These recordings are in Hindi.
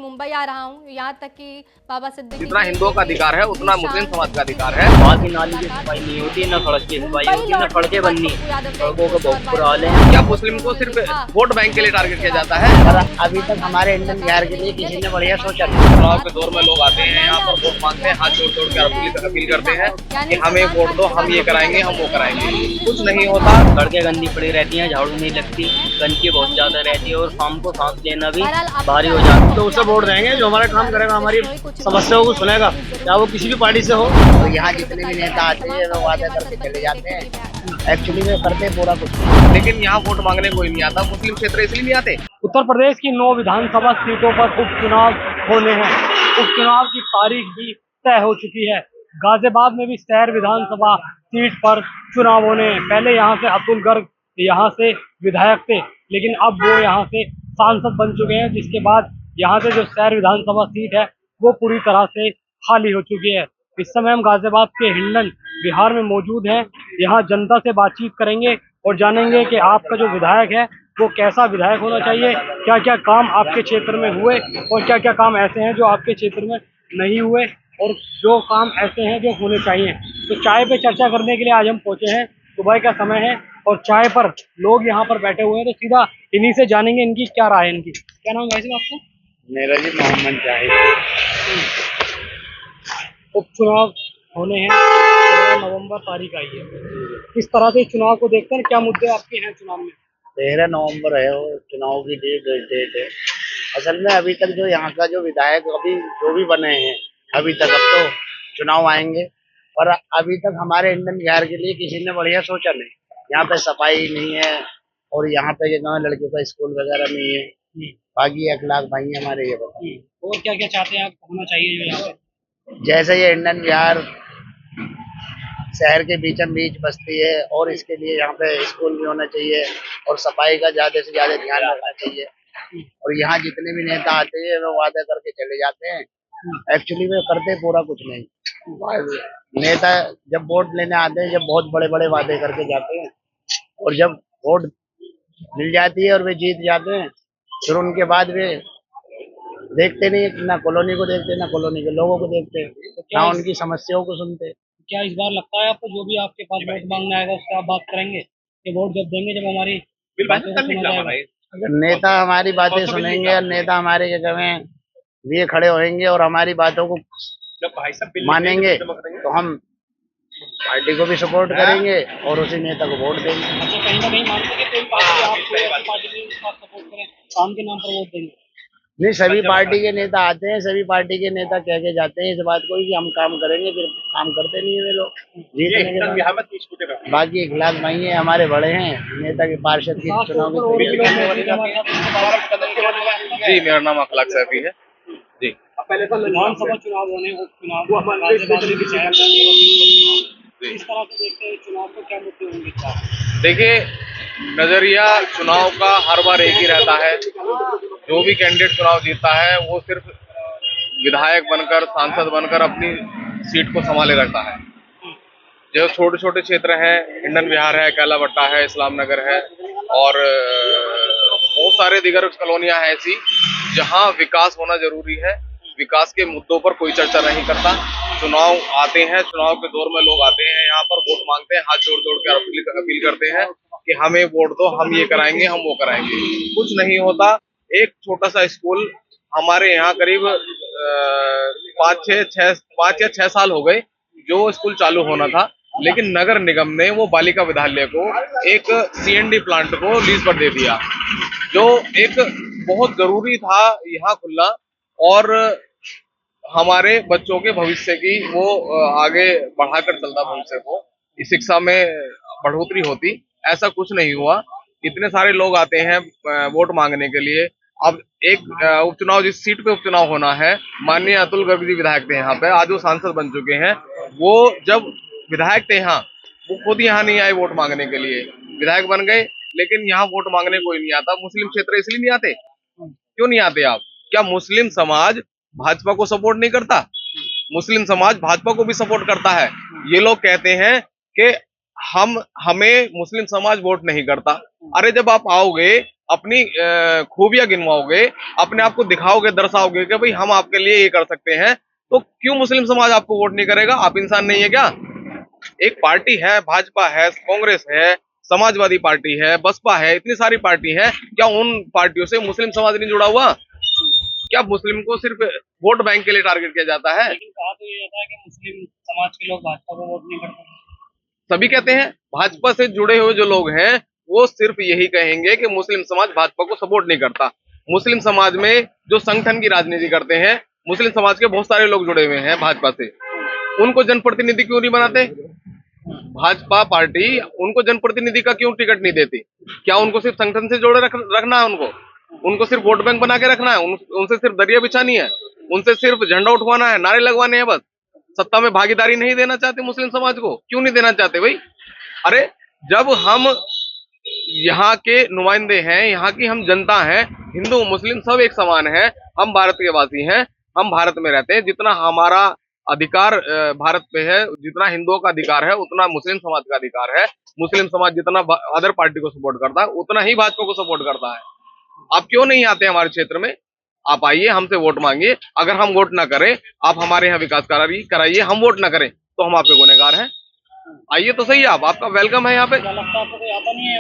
मुंबई आ रहा हूँ, यहाँ तक कि बाबा सिद्दीकी जितना हिंदुओं का अधिकार है उतना मुस्लिम समाज का अधिकार है। वहाँ की नाली की सफाई नहीं होती, न सड़क की सफाई होती, न सड़कें बननी। सड़कों का बहुत बुरा हाल है। क्या मुस्लिम को सिर्फ वोट बैंक के लिए टारगेट किया जाता है? पर अभी तक हमारे इंडियन बिहार के लिए किसी ने बढ़िया सोचा नहीं। चुनाव के दौर में लोग आते हैं यहाँ पर वोट मांगते हैं, हाथ जोड़ जोड़ कर अपील करते हैं कि हमें वोट दो, हम ये कराएंगे, हम वो कराएंगे। कुछ नहीं होता। सड़कें गंदी पड़ी रहती हैं, झाड़ू नहीं लगती, गंदगी बहुत ज्यादा रहती है और शाम को सांस लेना भी भारी हो जाता है। तो उसे वोट देंगे जो हमारा काम करेगा, हमारी समस्याओं को सुनेगा, चाहे वो किसी भी पार्टी से हो। तो यहाँ जितने भी नेता आते हैं वो वादे करके चले जाते हैं, एक्चुअली में करते पूरा कुछ। लेकिन यहाँ वोट मांगने कोई नहीं आता। मुस्लिम क्षेत्र इसलिए नहीं आते। उत्तर प्रदेश की 9 विधानसभा सीटों पर उपचुनाव होने हैं। उपचुनाव की तारीख भी तय हो चुकी है। गाजियाबाद में भी शहर विधानसभा सीट पर चुनाव होने हैं। पहले यहाँ से अतुल गर्ग यहाँ से विधायक थे, लेकिन अब वो यहाँ से सांसद बन चुके हैं, जिसके बाद यहाँ से जो शहर विधानसभा सीट है वो पूरी तरह से खाली हो चुकी है। इस समय हम गाजियाबाद के हिंडन बिहार में मौजूद हैं। यहाँ जनता से बातचीत करेंगे और जानेंगे कि आपका जो विधायक है वो कैसा विधायक होना चाहिए, क्या क्या काम आपके क्षेत्र में हुए और क्या क्या काम ऐसे हैं जो आपके क्षेत्र में नहीं हुए और जो काम ऐसे हैं जो होने चाहिए। तो चाय पे चर्चा करने के लिए आज हम पहुंचे हैं। सुबह का समय है और चाय पर लोग यहाँ पर बैठे हुए हैं, तो सीधा इन्हीं से जानेंगे इनकी क्या राय है। इनकी क्या नाम है भाई साहब आपका? मेरा जी मोहम्मद जाहिद। उपचुनाव होने हैं, 13 नवंबर तारीख आई है। किस तरह से चुनाव को देखते हैं, क्या मुद्दे आपके हैं चुनाव में? 13 नवंबर है वो चुनाव की डेट है। असल में अभी तक जो यहाँ का जो विधायक अभी जो भी बने हैं अभी तक, अब तो चुनाव आएंगे, पर अभी तक हमारे इंडियन बिहार के लिए किसी ने बढ़िया सोचा नहीं। यहाँ पे सफाई नहीं है और यहाँ पे लड़कियों का स्कूल वगैरह नहीं है। बाकी 1 लाख भाई हमारे ये बताइए। और क्या क्या चाहते हैं आप होना चाहिए जो यहाँ पे? जैसे ये इंडियन बिहार शहर के बीचम बीच बस्ती है और इसके लिए यहाँ पे स्कूल भी होना चाहिए और सफाई का ज्यादा से ज्यादा ध्यान रखना चाहिए। और यहाँ जितने भी नेता आते हैं वो वादे करके चले जाते हैं, एक्चुअली में करते पूरा कुछ नहीं। नेता जब वोट लेने आते हैं, जब बहुत बड़े बड़े वादे करके जाते हैं और जब वोट मिल जाती है और वे जीत जाते हैं, फिर उनके बाद वे देखते नहीं, ना कॉलोनी को देखते, ना कॉलोनी के लोगों को देखते, ना उनकी समस्याओं को सुनते। क्या इस बार लगता है आपको जो भी आपके पास वोट मांगने आएगा उससे आप बात करेंगे कि वोट जब देंगे जब हमारी बातों को सुना जाएगा? अगर नेता हमारी बातें सुनेंगे और नेता हमारे जगह में लिए खड़े होंगे और हमारी बातों को मानेंगे तो हम पार्टी को भी सपोर्ट करेंगे और उसी नेता को वोट देंगे। अच्छा, कहीं ना कहीं मानते हैं कि कोई पार्टी आपको ऐसी पार्टी के साथ सपोर्ट करें, काम के नाम पर वोट देंगे? नहीं, सभी पार्टी के नेता आते हैं, सभी पार्टी के नेता कह के जाते हैं इस बात को कि हम काम करेंगे, फिर काम करते नहीं है वे लोग जीतने के बाद। बाकी 1 लाख भाई है हमारे बड़े हैं नेता के पार्षद की चुनाव में। जी, मेरा नाम अखलाक सैफी है जी। पहले तो विधानसभा चुनाव होने, उपचुनाव इस तरह से देखते हैं चुनाव को, क्या मुद्दे होंगे? देखिए, नजरिया चुनाव का हर बार एक ही रहता है। जो भी कैंडिडेट चुनाव जीतता है वो सिर्फ विधायक बनकर, सांसद बनकर अपनी सीट को संभाले रखता है। जो छोटे छोटे क्षेत्र हैं, हिंडन बिहार है, कैलाबट्टा है, इस्लाम नगर है और बहुत सारे दीगर कॉलोनियां हैं ऐसी जहां विकास होना जरूरी है। विकास के मुद्दों पर कोई चर्चा नहीं करता। चुनाव आते हैं, चुनाव के दौर में लोग आते हैं यहाँ पर वोट मांगते हैं, हाथ जोड़ जोड़ कर अपील करते हैं कि हमें वोट दो, हम ये कराएंगे, हम वो कराएंगे। कुछ नहीं होता। एक छोटा सा स्कूल हमारे यहाँ करीब 5 या 6 साल हो गए जो स्कूल चालू होना था, लेकिन नगर निगम ने वो बालिका विद्यालय को एक CND प्लांट को लीज पर दे दिया, जो एक बहुत जरूरी था यहाँ खुलना और हमारे बच्चों के भविष्य की वो आगे बढ़ाकर चलता भविष्य को, इस शिक्षा में बढ़ोतरी होती। ऐसा कुछ नहीं हुआ। इतने सारे लोग आते हैं वोट मांगने के लिए। अब एक उपचुनाव, जिस सीट पे उपचुनाव होना है, माननीय अतुल गर्ग जी विधायक थे यहाँ पे, आज वो सांसद बन चुके हैं। वो जब विधायक थे यहाँ, वो खुद यहाँ नहीं आए वोट मांगने के लिए, विधायक बन गए, लेकिन यहाँ वोट मांगने कोई नहीं आता। मुस्लिम क्षेत्र इसलिए नहीं आते। क्यों नहीं आते आप? क्या मुस्लिम समाज भाजपा को सपोर्ट नहीं करता? मुस्लिम समाज भाजपा को भी सपोर्ट करता है। ये लोग कहते हैं कि हमें मुस्लिम समाज वोट नहीं करता। अरे जब आप आओगे, अपनी खूबियां गिनवाओगे, अपने आप को दिखाओगे, दर्शाओगे कि भाई हम आपके लिए ये कर सकते हैं, तो क्यों मुस्लिम समाज आपको वोट नहीं करेगा? आप इंसान नहीं है क्या? एक पार्टी है, भाजपा है, कांग्रेस है, समाजवादी पार्टी है, बसपा है, इतनी सारी पार्टी है, क्या उन पार्टियों से मुस्लिम समाज नहीं जुड़ा हुआ? क्या मुस्लिम को सिर्फ वोट बैंक के लिए टारगेट किया जाता है? लेकिन कहा तो ये जाता है कि मुस्लिम समाज के लोग भाजपा को वोट नहीं करते। सभी कहते हैं, भाजपा से जुड़े हुए जो लोग हैं वो सिर्फ यही कहेंगे कि मुस्लिम समाज भाजपा को सपोर्ट नहीं करता। मुस्लिम समाज में जो संगठन की राजनीति करते हैं, मुस्लिम समाज के बहुत सारे लोग जुड़े हुए हैं भाजपा से, उनको जनप्रतिनिधि क्यों नहीं बनाते? भाजपा पार्टी उनको जनप्रतिनिधि का क्यों टिकट नहीं देती? क्या उनको सिर्फ संगठन से जोड़े रखना है? उनको सिर्फ वोट बैंक बना के रखना है? उनसे सिर्फ दरिया बिछानी है? उनसे सिर्फ झंडा उठवाना है, नारे लगवाने हैं बस? सत्ता में भागीदारी नहीं देना चाहते मुस्लिम समाज को? क्यों नहीं देना चाहते भाई? अरे जब हम यहाँ के नुमाइंदे हैं, यहाँ की हम जनता हैं, हिंदू मुस्लिम सब एक समान है, हम भारत के वासी हैं, हम भारत में रहते हैं, जितना हमारा अधिकार भारत पे है, जितना हिंदुओं का अधिकार है उतना मुस्लिम समाज का अधिकार है। मुस्लिम समाज जितना अदर पार्टी को सपोर्ट करता है उतना ही भाजपा को सपोर्ट करता है। आप क्यों नहीं आते हमारे क्षेत्र में? आप आइए, हमसे वोट मांगिए। अगर हम वोट ना करें, आप हमारे यहाँ विकास कराइए, हम वोट ना करें तो हम आपके गुनहगार हैं। आइए तो सही, आप, आपका वेलकम है यहाँ पे।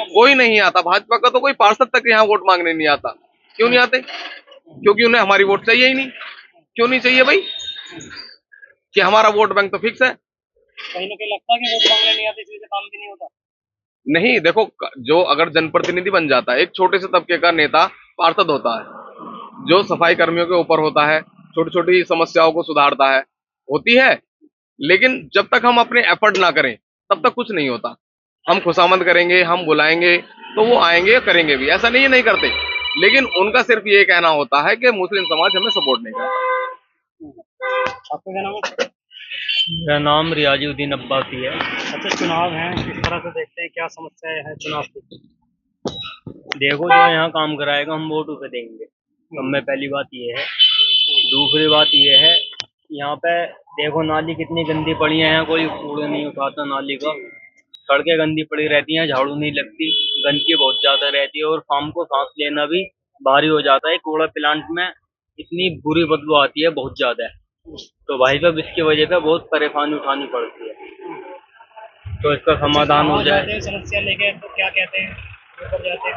कोई नहीं आता, भाजपा का तो कोई पार्षद तक यहाँ वोट मांगने नहीं आता। क्यों नहीं आते? क्योंकि उन्हें हमारी वोट चाहिए ही नहीं। क्यों नहीं चाहिए भाई? कि हमारा वोट बैंक तो फिक्स है। कहीं ना कहीं लगता है कि वोट मांगने नहीं आते, इसलिए काम भी नहीं होता। नहीं, देखो, जो अगर जनप्रतिनिधि बन जाता है, एक छोटे से तबके का नेता पार्षद होता है, जो सफाई कर्मियों के ऊपर होता है, छोटी छोटी समस्याओं को सुधारता है, होती है। लेकिन जब तक हम अपने एफर्ट ना करें तब तक कुछ नहीं होता। हम खुशामद करेंगे, हम बुलाएंगे तो वो आएंगे, करेंगे भी, ऐसा नहीं है नहीं करते। लेकिन उनका सिर्फ ये कहना होता है कि मुस्लिम समाज हमें सपोर्ट नहीं करता। आपका क्या नाम है? मेरा नाम रियाजुद्दीन अब्बासी है। अच्छा, चुनाव है, किस तरह से देखते हैं, क्या समस्याएं हैं चुनाव की? देखो, जो यहाँ काम कराएगा हम वोट उसे देंगे। तो में पहली बात ये है। दूसरी बात ये है, यहाँ पे देखो नाली कितनी गंदी पड़ी है, यहाँ कोई कूड़ा नहीं उठाता नाली का। सड़कें गंदी पड़ी रहती हैं, झाड़ू नहीं लगती, गंदगी बहुत ज्यादा रहती है और शाम को सांस लेना भी भारी हो जाता है। कूड़ा प्लांट में इतनी बुरी बदबू आती है, बहुत ज्यादा है। तो भाई साहब, इसकी वजह से बहुत परेशानी उठानी पड़ती है, तो इसका समाधान हो जाए। समस्या लेके तो क्या कहते हैं, ऊपर जाते हैं?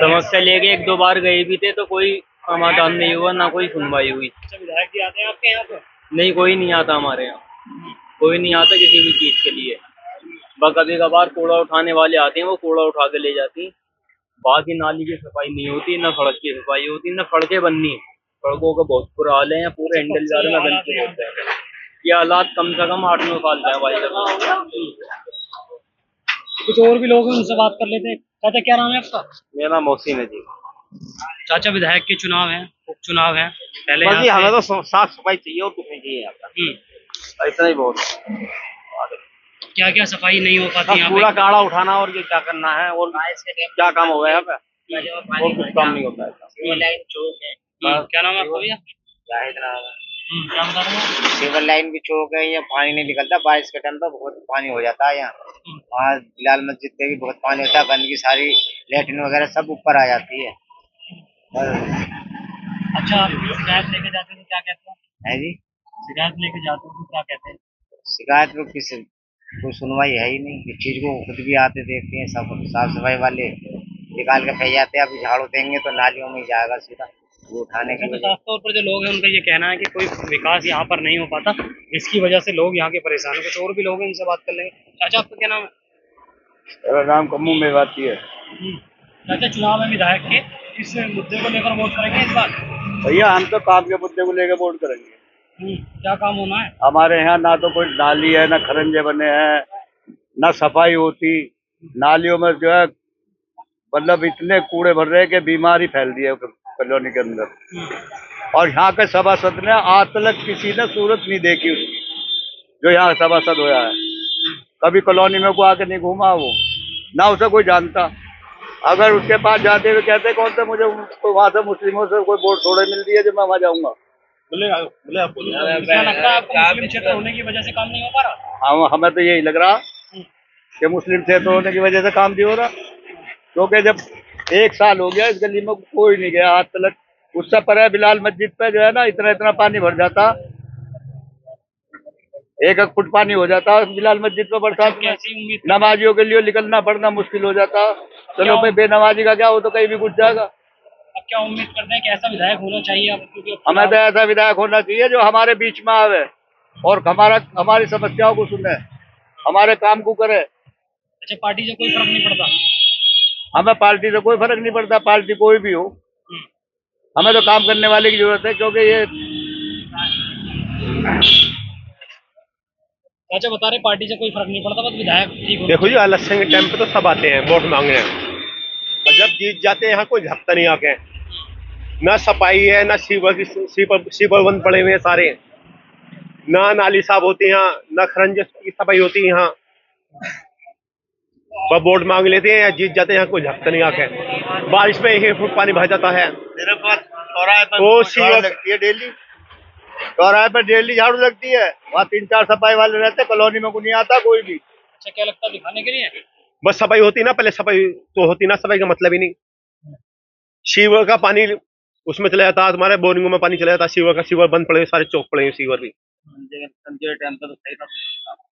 समस्या लेके 1-2 बार गए भी थे तो कोई समाधान नहीं हुआ, ना कोई सुनवाई हुई। अच्छा, विधायक जी आते हैं आपके यहाँ पर? नहीं, कोई नहीं आता हमारे यहाँ, कोई नहीं आता किसी भी चीज के लिए। बस कभी कभार कूड़ा उठाने वाले आते हैं, वो कूड़ा उठा के ले जाती हैं। बाकी नाली की सफाई नहीं होती, ना सड़क की सफाई होती, ना सड़कें बननी है। सड़कों का बहुत बुरा हाल है, पूरे हैंडल जार में गंदगी होता है। ये हालात कम से कम 8-9 साल का है भाई साहब। कुछ और भी लोग हैं, उनसे बात कर लेते हैं। चाचा, क्या नाम है आपका? मेरा नाम मोहसिन है जी। चाचा, विधायक के चुनाव है, उपचुनाव है, पहले बस जी, यहाँ हमें तो साफ सफाई चाहिए और कुछ नहीं चाहिए यहाँ पर, इतना ही बहुत। क्या क्या सफाई नहीं हो पाती यहाँ पूरा पे? काढ़ा उठाना और ये क्या करना है, और क्या काम होगा यहाँ पे, और कुछ काम नहीं होता है। क्या नाम है आपका भैया? जाहिद नाम है। क्या बता रहे हो? सिविल लाइन भी चौक है, यहाँ पानी नहीं निकलता, बारिश के टाइम पे बहुत पानी हो जाता है। यहाँ वहाँ लाल मस्जिद पे भी बहुत पानी होता है, गंदगी सारी लेटरिन वगैरह सब ऊपर आ जाती है। अच्छा, आप शिकायत लेके जाते हो तो क्या कहते हो? है जी, शिकायत लेके जाते हो तो क्या कहते हैं? शिकायत में किस कोई सुनवाई है ही नहीं। इस चीज को खुद भी आते देखते हैं, सब साफ सफाई वाले निकाल के फेंक जाते हैं। अभी झाड़ू देंगे तो नालियों में ही जाएगा सीधा, वो उठाने के तो वजह। खास तौर पर जो लोग हैं उनका ये कहना है कि कोई विकास यहाँ पर नहीं हो पाता, जिसकी वजह से लोग यहाँ के परेशान हैं। कुछ और भी लोग हैं, उनसे बात कर लेंगे। चाचा, आपका क्या नाम है? मेरा नाम कम्मू मेवाती है। चाचा, चुनाव है विधायक के, इस मुद्दे को लेकर वोट करेंगे इस बार? भैया, हम तो काम के मुद्दे को लेकर वोट करेंगे। क्या काम होना है? हमारे यहाँ ना तो कोई नाली है, ना खरंजे बने हैं, ना सफाई होती। नालियों में जो है मतलब इतने कूड़े भर रहे हैं कि बीमारी फैल रही है कॉलोनी के अंदर। और यहाँ के सभासद ने आज तक किसी ने सूरत नहीं देखी उसकी, जो यहाँ सभासद होया है। कभी कॉलोनी में को आके नहीं घूमा वो, ना उसे कोई जानता। अगर उसके पास जाते हुए कहते कौन से मुझे वहाँ से मुस्लिमों से कोई वोट थोड़े मिल रही है जो मैं वहाँ जाऊंगा। क्या लगता है आपको मुस्लिम क्षेत्र होने की वजह से काम नहीं हो पा रहा? हाँ, हमें तो यही लग रहा कि मुस्लिम क्षेत्र होने की वजह से काम नहीं हो रहा। क्योंकि जब 1 साल हो गया इस गली में कोई नहीं गया आज तक। उससे पर है बिलाल मस्जिद पे जो है ना इतना इतना पानी भर जाता, 1-1 फुट पानी हो जाता बिलाल मस्जिद पे बरसात में। कैसी उम्मीद नमाजियों के लिए निकलना पड़ना मुश्किल हो जाता। चलो भाई बेनमाजी का क्या, वो तो कहीं भी घुस जाएगा। अब क्या उम्मीद करते हैं कि ऐसा विधायक होना चाहिए अब, क्योंकि अब हमें तो ऐसा विधायक होना चाहिए जो हमारे बीच में आवे और हमारी समस्याओं को सुने, हमारे काम को करे। अच्छा, पार्टी से कोई फर्क नहीं पड़ता? हमें पार्टी से कोई फर्क नहीं पड़ता, पार्टी कोई भी हो, हमें तो काम करने वाले की जरूरत है। क्योंकि ये अच्छा बता रहे पार्टी से कोई फर्क नहीं पड़ता, बस विधायक ठीक हो। देखो जी, इलेक्शन के टाइम पे तो सब आते हैं वोट मांगने, और जब जीत जाते हैं यहाँ कोई झपता नहीं आके। ना सफाई है, ना सीवर बंद पड़े हुए हैं सारे, ना नाली साफ होती है यहाँ, ना खरंजे की सफाई होती है यहाँ। बस वोट मांग लेते हैं या जीत जाते हैं, यहाँ कोई झपता नहीं आके। बारिश में 1 फुट पानी भर जाता है। वो सीवर लगती है डेली, चौराहे पर डेली झाड़ू लगती है, वहाँ 3-4 सफाई वाले रहते, कॉलोनी में कोई नहीं आता कोई भी। अच्छा, क्या लगता है दिखाने के लिए? बस सफाई होती ना, पहले सफाई तो होती ना, सफाई का मतलब ही नहीं। सीवर का पानी उसमें चला जाता, तुम्हारे बोरिंगों में पानी चला जाता, सीवर बंद पड़े, सारे चौक पड़े हैं सीवर भी।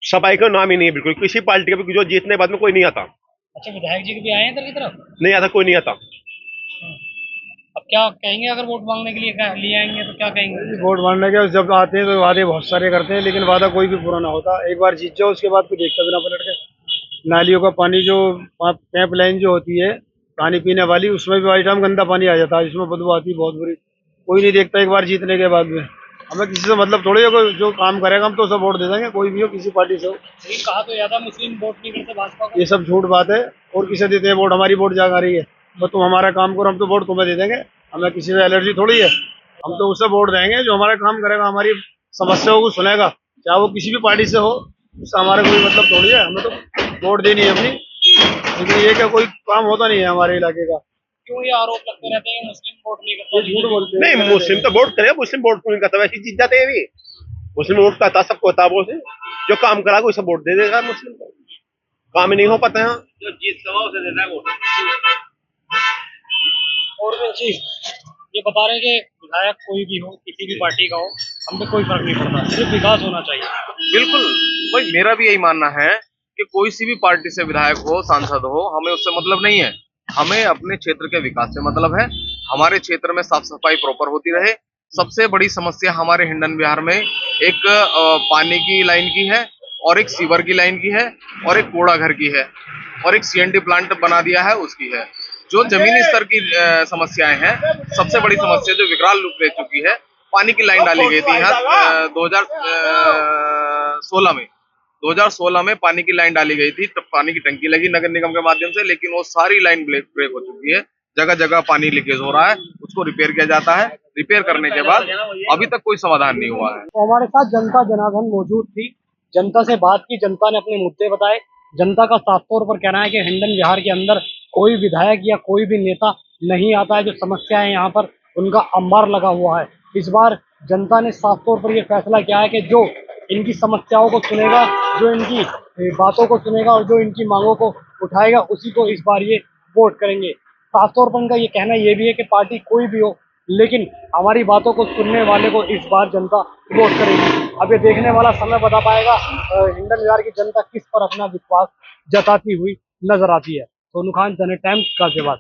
सफाई का नाम ही नहीं है बिल्कुल, किसी पार्टी का भी जो जीतने बाद में कोई नहीं आता। अच्छा, विधायक जी भी आए हैं इधर की तरफ? नहीं आता, कोई नहीं आता। अब क्या कहेंगे अगर वोट मांगने के लिए लिए आएंगे तो क्या कहेंगे? वोट मांगने के जब आते हैं तो वादे बहुत सारे करते हैं, लेकिन वादा कोई भी पूरा ना होता। एक बार जीत जाओ उसके बाद कोई देखता भी ना पलट के। नालियों का पानी जो पाइप लाइन जो होती है पानी पीने वाली, उसमें भी वाइट गंदा पानी आ जाता है, जिसमें बदबू आती है बहुत बुरी। कोई नहीं देखता एक बार जीतने के बाद में। हमें किसी से मतलब थोड़ी है, जो काम करेगा हम तो सब वोट दे देंगे, कोई भी हो किसी पार्टी से हो। लेकिन कहा तो ज्यादा मुस्लिम वोट नहीं करते भाजपा को। ये सब झूठ बात है। और किसे देते हैं वोट? हमारी वोट जा रही है तो तुम हमारा काम करो, हम तो वोट तुम्हें दे देंगे। हमें किसी से एलर्जी थोड़ी है, हम तो उसे वोट देंगे जो हमारा काम करेगा, हमारी समस्याओं को सुनेगा, चाहे वो किसी भी पार्टी से हो। उससे हमारा कोई मतलब थोड़ी है, हमें तो वोट देनी है अपनी। लेकिन ये क्या कोई काम होता नहीं है हमारे इलाके का। क्यों ये आरोप लगते रहते हैं मुस्लिम वोट नहीं करते? झूठ बोलते हैं। नहीं, मुस्लिम तो वोट करे, मुस्लिम वोट क्यों नहीं करता? वैसे ही जीत जाते हैं भी। मुस्लिम वोट करता, सबको होता, वो से जो काम करा उसे वोट दे देगा। मुस्लिम को काम ही नहीं हो पाता है, जो जीत सवा उसे देता है वोट। और जी ये बता रहे हैं कि विधायक कोई भी हो, किसी भी पार्टी का हो, हम पे कोई फर्क नहीं पड़ता, सिर्फ विकास होना चाहिए। बिल्कुल भाई, मेरा भी यही मानना है कि कोई सी भी पार्टी से विधायक हो, सांसद हो, हमें उससे मतलब नहीं है। हमें अपने क्षेत्र के विकास से मतलब है। हमारे क्षेत्र में साफ सफाई प्रॉपर होती रहे। सबसे बड़ी समस्या हमारे हिंडन बिहार में एक पानी की लाइन की है, और एक सीवर की लाइन की है, और एक कूड़ा घर की है, और एक सीएनडी प्लांट बना दिया है उसकी है। जो जमीनी स्तर की समस्याएं हैं, सबसे बड़ी समस्या जो विकराल रूप ले चुकी है, पानी की लाइन डाली गई थी यहाँ 2016 में पानी की लाइन डाली गई थी, तब पानी की टंकी लगी नगर निगम के माध्यम से, लेकिन वो सारी लाइन ब्रेक हो चुकी है। जगह जगह पानी लीकेज हो रहा है, उसको रिपेयर किया जाता है। रिपेयर करने के बाद अभी तक कोई समाधान नहीं हुआ है। तो हमारे साथ जनता जनार्दन मौजूद थी, जनता से बात की, जनता ने अपने मुद्दे बताए। जनता का साफ तौर पर कहना है कि हिंडन बिहार के अंदर कोई विधायक या कोई भी नेता नहीं आता है, जो समस्याएं यहाँ पर उनका अंबार लगा हुआ है। इस बार जनता ने साफ तौर पर यह फैसला किया है कि जो इनकी समस्याओं को सुनेगा, जो इनकी बातों को सुनेगा और जो इनकी मांगों को उठाएगा, उसी को इस बार ये वोट करेंगे। साफ तौर पर उनका ये कहना ये भी है कि पार्टी कोई भी हो, लेकिन हमारी बातों को सुनने वाले को इस बार जनता वोट करेगी। अब ये देखने वाला समय बता पाएगा हिंडन बिहार की जनता किस पर अपना विश्वास जताती हुई नजर आती है। सोनू खान, जनहित टाइम्स, गाजियाबाद।